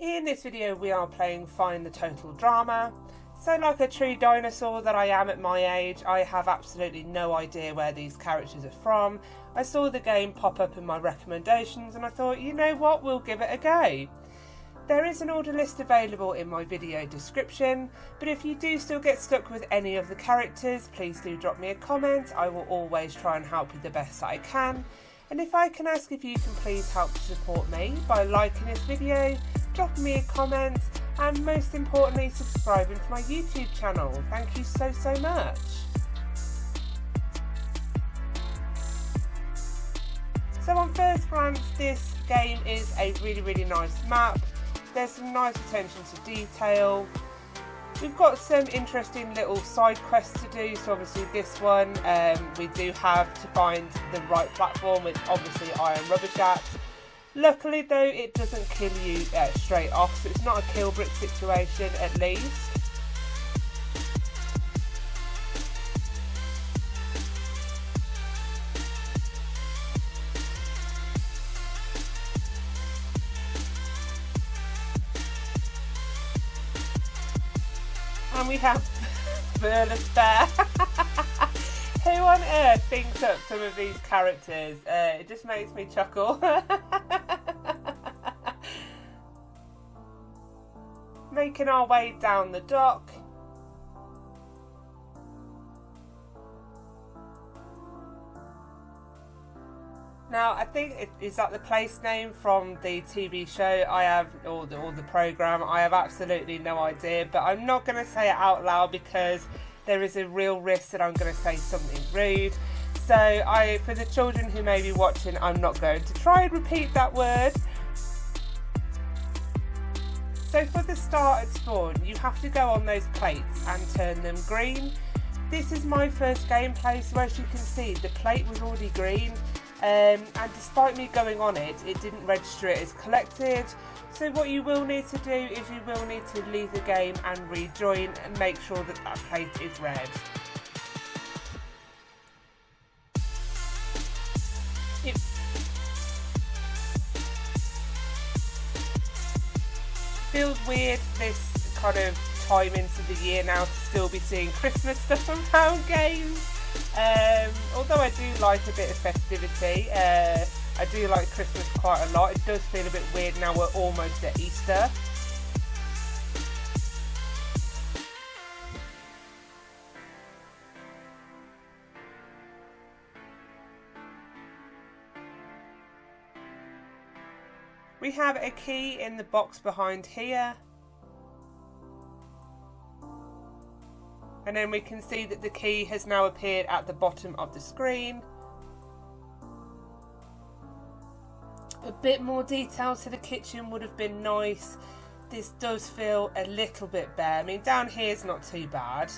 In this video we are playing Find the Total Drama. So like a true dinosaur that I am at my age, I have absolutely no idea where these characters are from. I saw the game pop up in my recommendations and I thought, you know what, we'll give it a go. There is an order list available in my video description, but if you do still get stuck with any of the characters, please do drop me a comment. I will always try and help you the best that I can. And if I can ask if you can please help to support me by liking this video, dropping me a comment, and most importantly subscribing to my YouTube channel. Thank you so much. So on first glance, this game is a really nice map. There's some nice attention to detail. We've got some interesting little side quests to do. So obviously this one, we do have to find the right platform, which obviously I am rubbish at. Luckily though, it doesn't kill you straight off, so it's not a kill brick situation at least. And we have furless bear. Who on earth thinks up some of these characters? It just makes me chuckle. Making our way down the dock. Now I think is that the place name from the TV show or the programme. I have absolutely no idea, but I'm not going to say it out loud because there is a real risk that I'm going to say something rude. So for the children who may be watching, I'm not going to try and repeat that word. So for the start at spawn, you have to go on those plates and turn them green. This is my first gameplay, so as you can see, the plate was already green. And despite me going on it, it didn't register it as collected. So what you will need to do is you will need to leave the game and rejoin and make sure that that plate is red. It feels weird this kind of time into the year now to still be seeing Christmas stuff around games. Although I do like a bit of festivity, I do like Christmas quite a lot. It does feel a bit weird now we're almost at Easter. We have a key in the box behind here. And then we can see that the key has now appeared at the bottom of the screen. A bit more detail to the kitchen would have been nice. This does feel a little bit bare. I mean, down here is not too bad.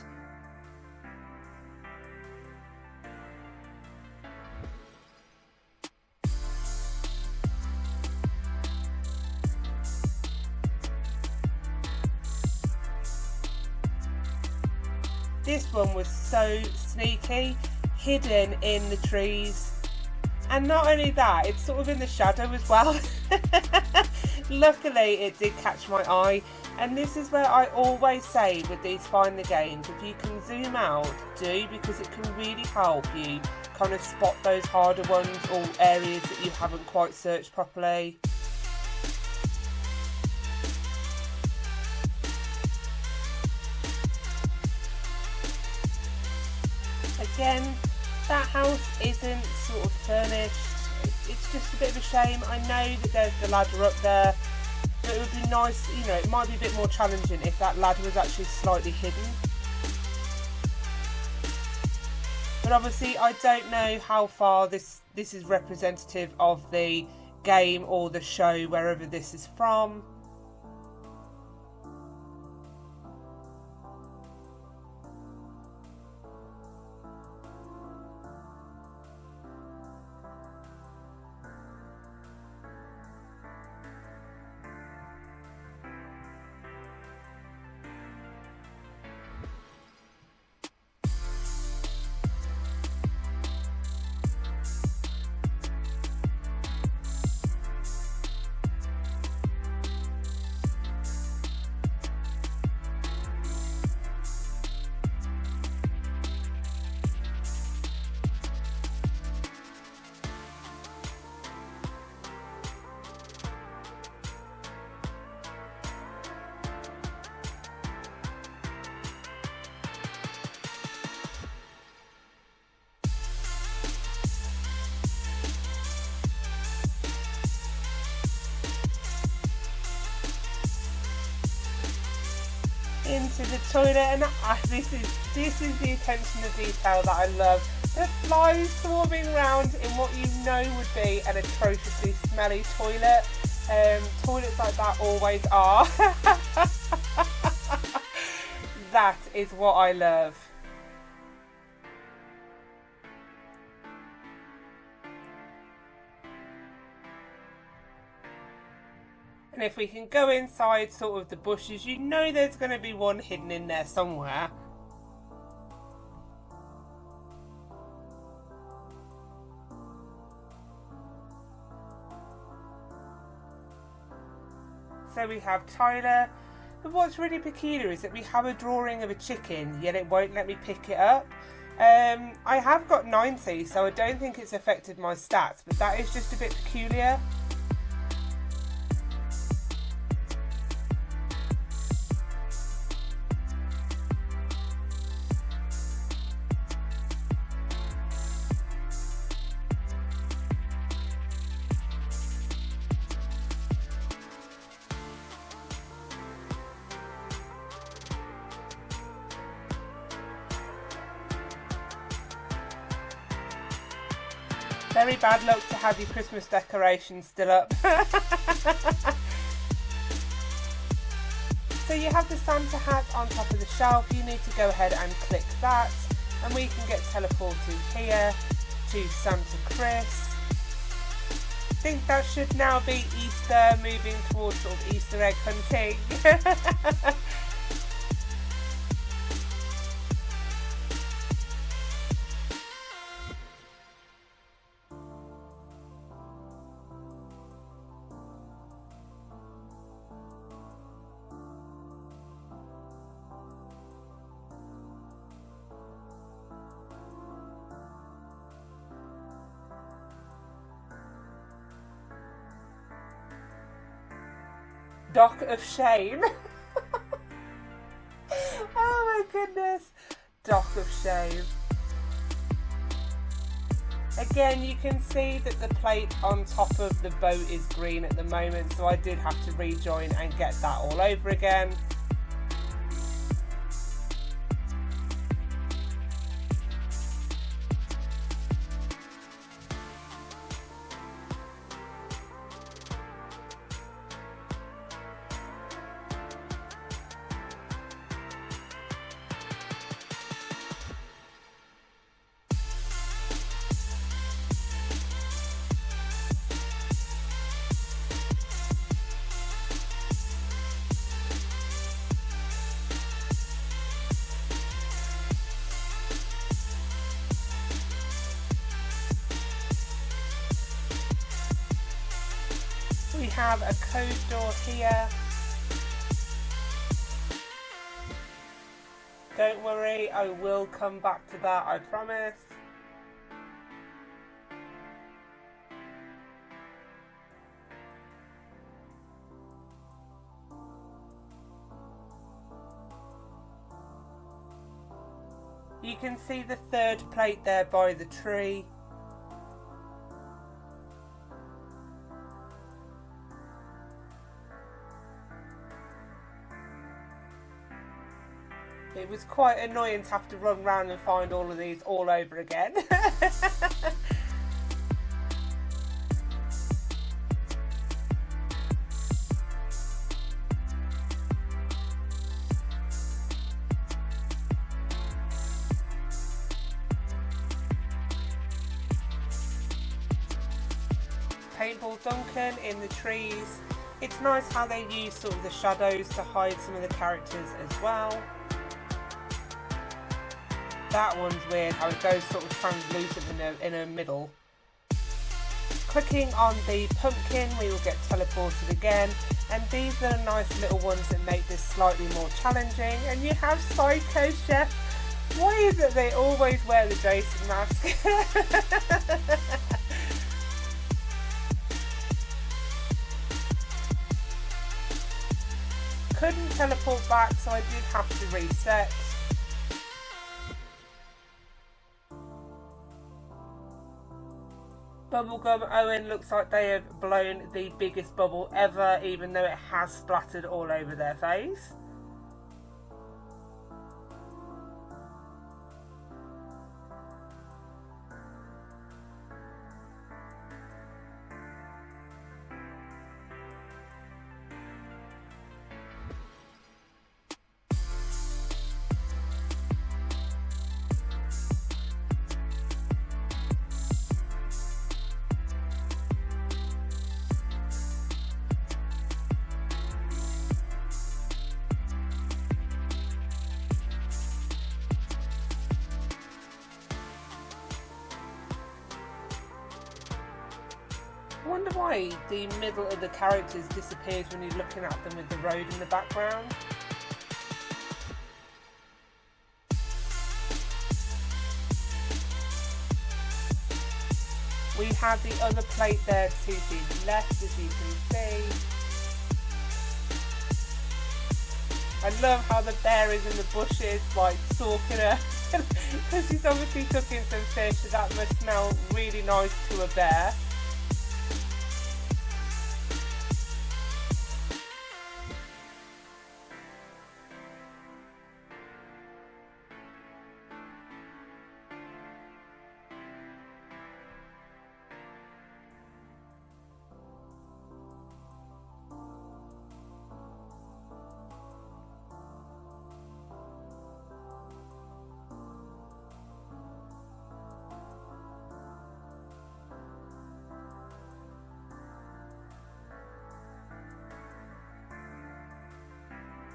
This one was so sneaky, hidden in the trees. And not only that, it's sort of in the shadow as well. Luckily, it did catch my eye. And this is where I always say with these Find the games, if you can zoom out, do, because it can really help you kind of spot those harder ones or areas that you haven't quite searched properly. Again, that house isn't sort of furnished. It's just a bit of a shame. I know that there's the ladder up there, but it would be nice, you know, it might be a bit more challenging if that ladder was actually slightly hidden. But obviously I don't know how far this is representative of the game or the show, wherever this is from. into the toilet, and this is the attention to detail that I love. The flies swarming around in what you know would be an atrociously smelly toilet. Toilets like that always are. That is what I love. And if we can go inside sort of the bushes, you know there's going to be one hidden in there somewhere. So we have Tyler. But what's really peculiar is that we have a drawing of a chicken, yet it won't let me pick it up. I have got 90, so I don't think it's affected my stats, but that is just a bit peculiar. Very bad luck to have your Christmas decorations still up. So you have the Santa hat on top of the shelf. You need to go ahead and click that, and we can get teleported here to Santa Chris. I think that should now be Easter, moving towards sort of Easter egg hunting. Dock of shame. Oh my goodness. Dock of shame. Again, you can see that the plate on top of the boat is green at the moment, so I did have to rejoin and get that all over again. We have a code door here. Don't worry, I will come back to that, I promise. You can see the third plate there by the tree. It was quite annoying to have to run around and find all of these all over again. Paintball Duncan in the trees. It's nice how they use sort of the shadows to hide some of the characters as well. That one's weird, how it goes sort of translucent in the middle. Clicking on the pumpkin, we will get teleported again. And these are nice little ones that make this slightly more challenging. And you have Psycho Chef. Why is it they always wear the Jason mask? Couldn't teleport back, so I did have to reset. Bubblegum Owen looks like they have blown the biggest bubble ever, even though it has splattered all over their face. wonder why the middle of the characters disappears when you're looking at them with the road in the background. We have the other plate there to the left, as you can see. I love how the bear is in the bushes, like stalking her, because she's obviously cooking some fish, so that must smell really nice to a bear.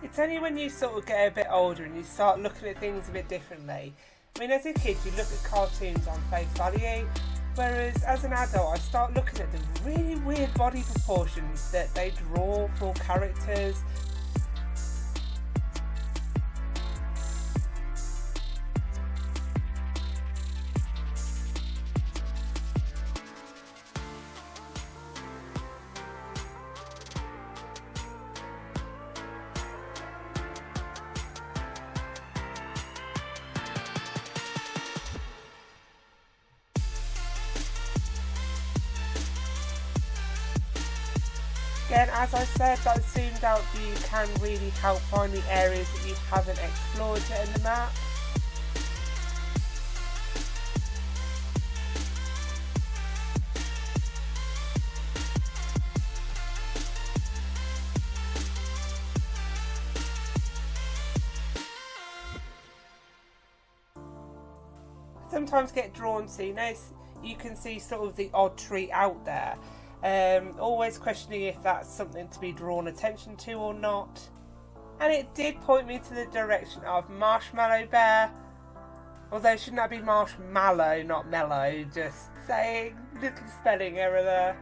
It's only when you sort of get a bit older and you start looking at things a bit differently. I mean, as a kid you look at cartoons on face value, whereas as an adult I start looking at the really weird body proportions that they draw for characters. Again, as I said, that zoomed out view can really help find the areas that you haven't explored yet in the map. Sometimes get drawn to, you can see sort of the odd tree out there. Always questioning if that's something to be drawn attention to or not. And it did point me to the direction of marshmallow bear. Although shouldn't that be marshmallow, not mellow? Just saying, little spelling error there.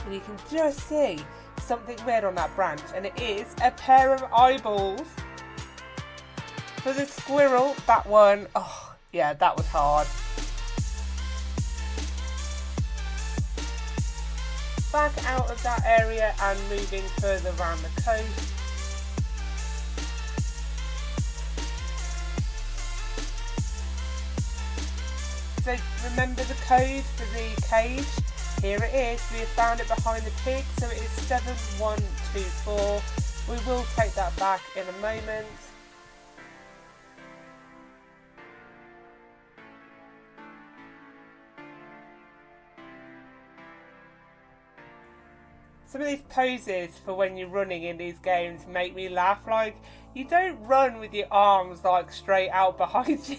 And you can just see something weird on that branch, and it is a pair of eyeballs. For the squirrel, that one, oh yeah, that was hard. Back out of that area and moving further around the coast. So remember the code for the cage? Here it is, we have found it behind the pig, so it is 7124. We will take that back in a moment. Some of these poses for when you're running in these games make me laugh. Like, you don't run with your arms like straight out behind you.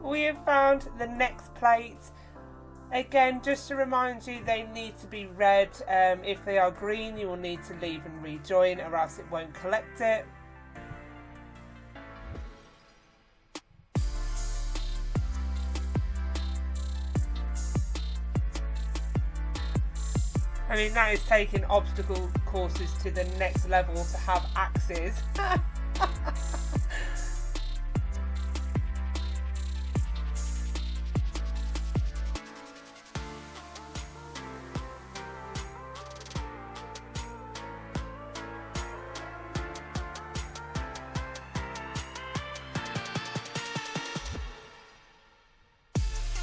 We have found the next plate. Again, just to remind you, they need to be red. If they are green, you will need to leave and rejoin, or else it won't collect it. I mean, that is taking obstacle courses to the next level to have axes.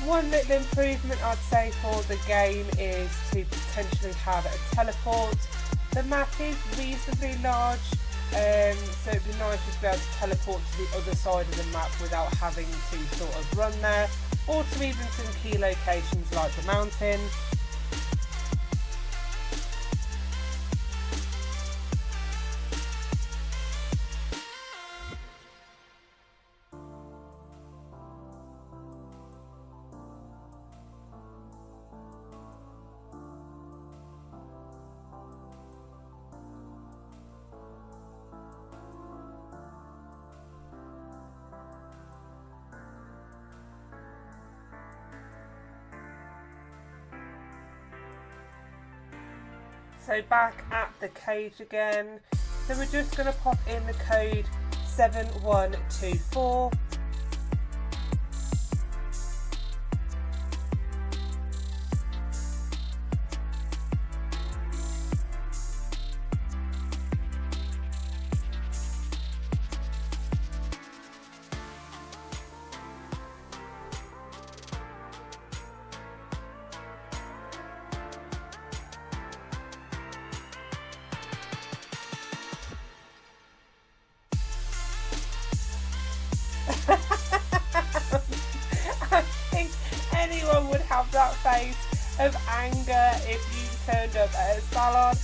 One little improvement I'd say for the game is to potentially have a teleport. The map is reasonably large, so it'd be nice to be able to teleport to the other side of the map without having to sort of run there, or to even some key locations like the mountain. So back at the cage again. So we're just going to pop in the code 7124. I think anyone would have that face of anger if you turned up at a salon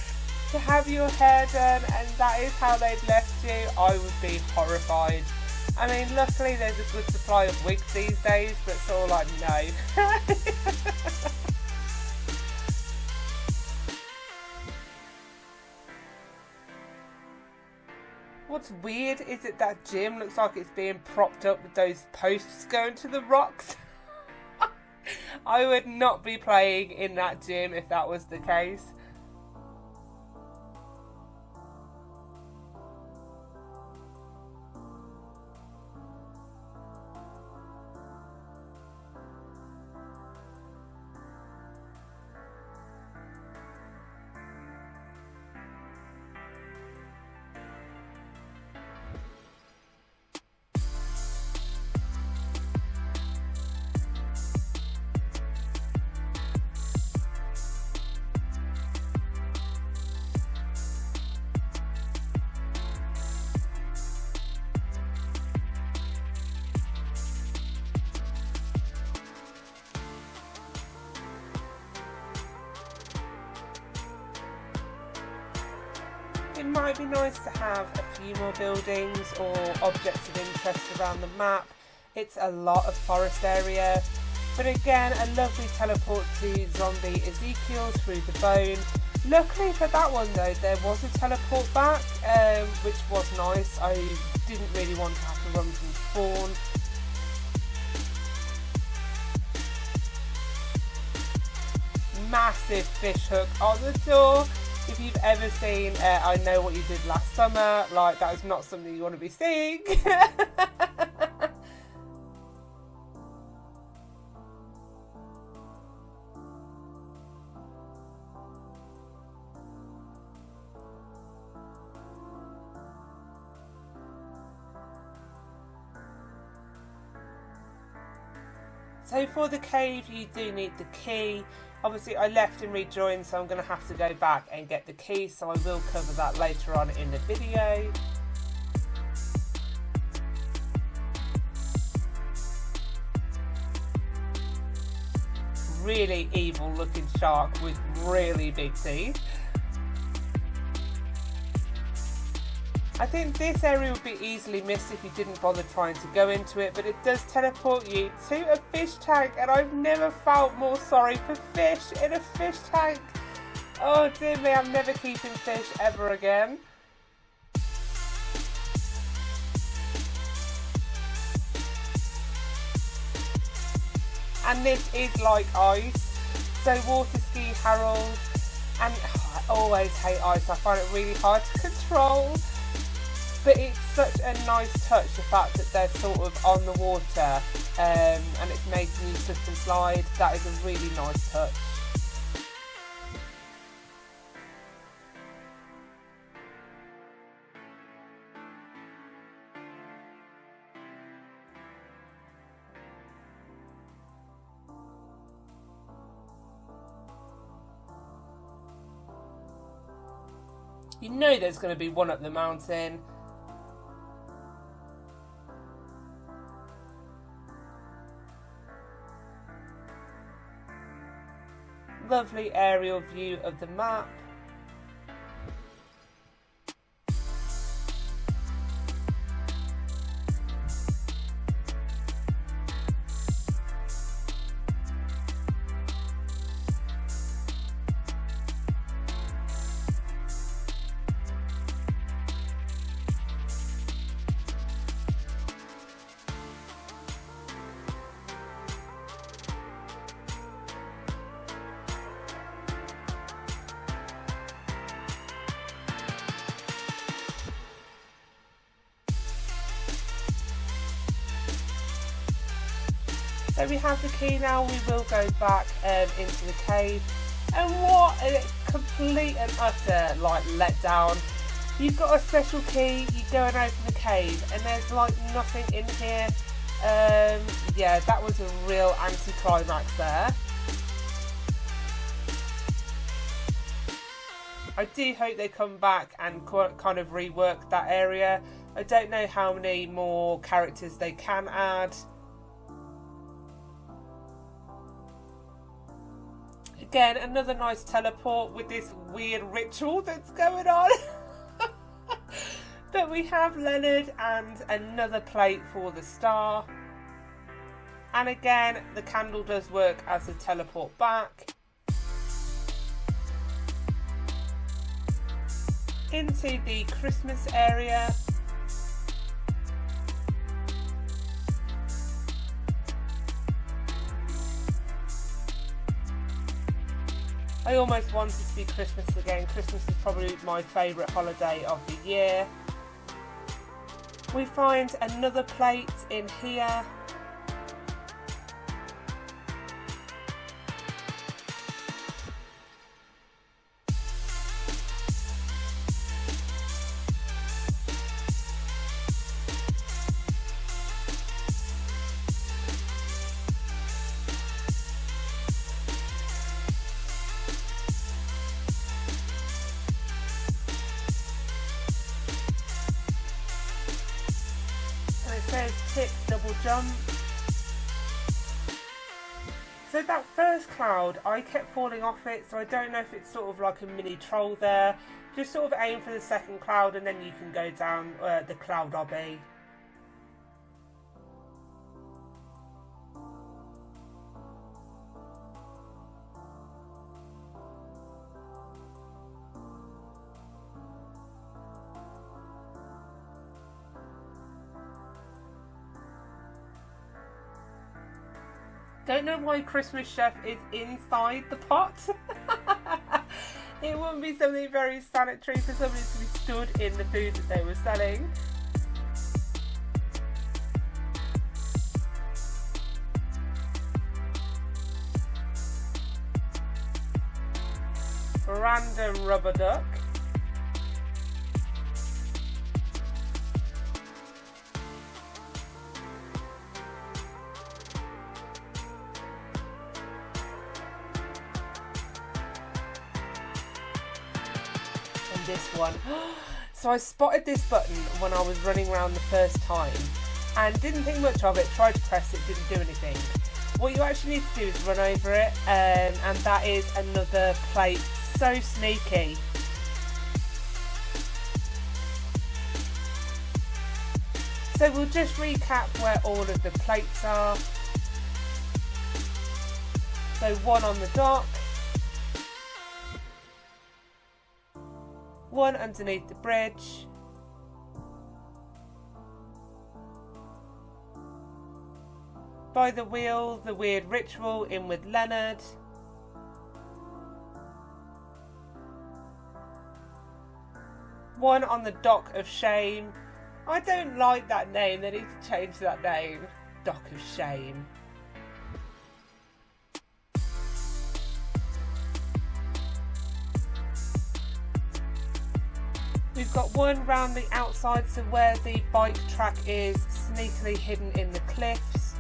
to have your hair done and that is how they'd left you. I would be horrified. I mean, luckily there's a good supply of wigs these days, but it's all like, no. What's weird is that gym looks like it's being propped up with those posts going to the rocks. I would not be playing in that gym if that was the case. It might be nice to have a few more buildings or objects of interest around the map. It's a lot of forest area, but again a lovely teleport to zombie Ezekiel through the bone. Luckily for that one though, there was a teleport back, which was nice. I didn't really want to have to run from spawn. Massive fish hook on the door. If you've ever seen I Know What You Did Last Summer, like that is not something you want to be seeing. So for the cave you do need the key. Obviously I left and rejoined, so I'm going to have to go back and get the key, so I will cover that later on in the video. Really evil looking shark with really big teeth. I think this area would be easily missed if you didn't bother trying to go into it, but it does teleport you to a fish tank, and I've never felt more sorry for fish in a fish tank. Oh dear me, I'm never keeping fish ever again. And this is like ice, so water ski Harold, and I always hate ice, I find it really hard to control. But it's such a nice touch, the fact that they're sort of on the water and it's making you slip and slide. That is a really nice touch. You know there's going to be one up the mountain. Lovely aerial view of the map. So we have the key now. We will go back into the cave. And what a complete and utter like letdown. You've got a special key, you go and open the cave and there's like nothing in here. Yeah, that was a real anticlimax there. I do hope they come back and kind of rework that area. I don't know how many more characters they can add. Again, another nice teleport with this weird ritual that's going on. But we have Leonard and another plate for the star. And again, the candle does work as a teleport back. Into the Christmas area. I almost want it to be Christmas again. Christmas is probably my favourite holiday of the year. We find another plate in here. Tick double jump. So that first cloud, I kept falling off it, so I don't know if it's sort of like a mini troll there. Just sort of aim for the second cloud and then you can go down the cloud obby. Don't know why Christmas Chef is inside the pot. It wouldn't be something very sanitary for somebody to be stood in the food that they were selling. Random rubber duck. This one. So I spotted this button when I was running around the first time and didn't think much of it, tried to press it, didn't do anything. What you actually need to do is run over it, and that is another plate. So sneaky. So we'll just recap where all of the plates are. So one on the dock, one underneath the bridge, by the wheel, the weird ritual in with Leonard, one on the dock of shame. I don't like that name, they need to change that name. Dock of shame. We've got one round the outside, so where the bike track is sneakily hidden in the cliffs.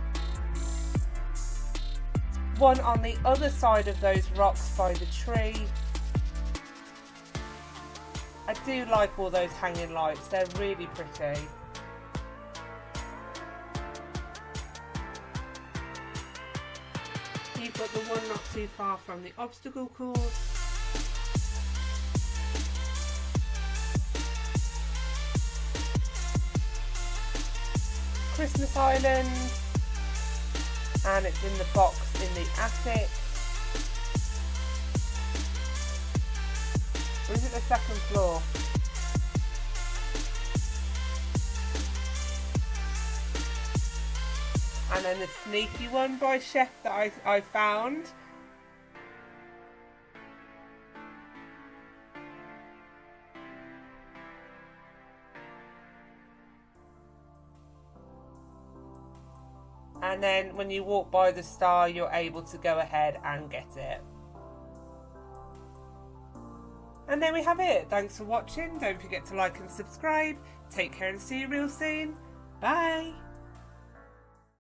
One on the other side of those rocks by the tree. I do like all those hanging lights, they're really pretty. You've got the one not too far from the obstacle course. Christmas Island, and it's in the box in the attic. Or is it the second floor? And then the sneaky one by Chef that I found. and then when you walk by the star you're able to go ahead and get it. And there we have it. Thanks for watching. Don't forget to like and subscribe. Take care and see you real soon. Bye.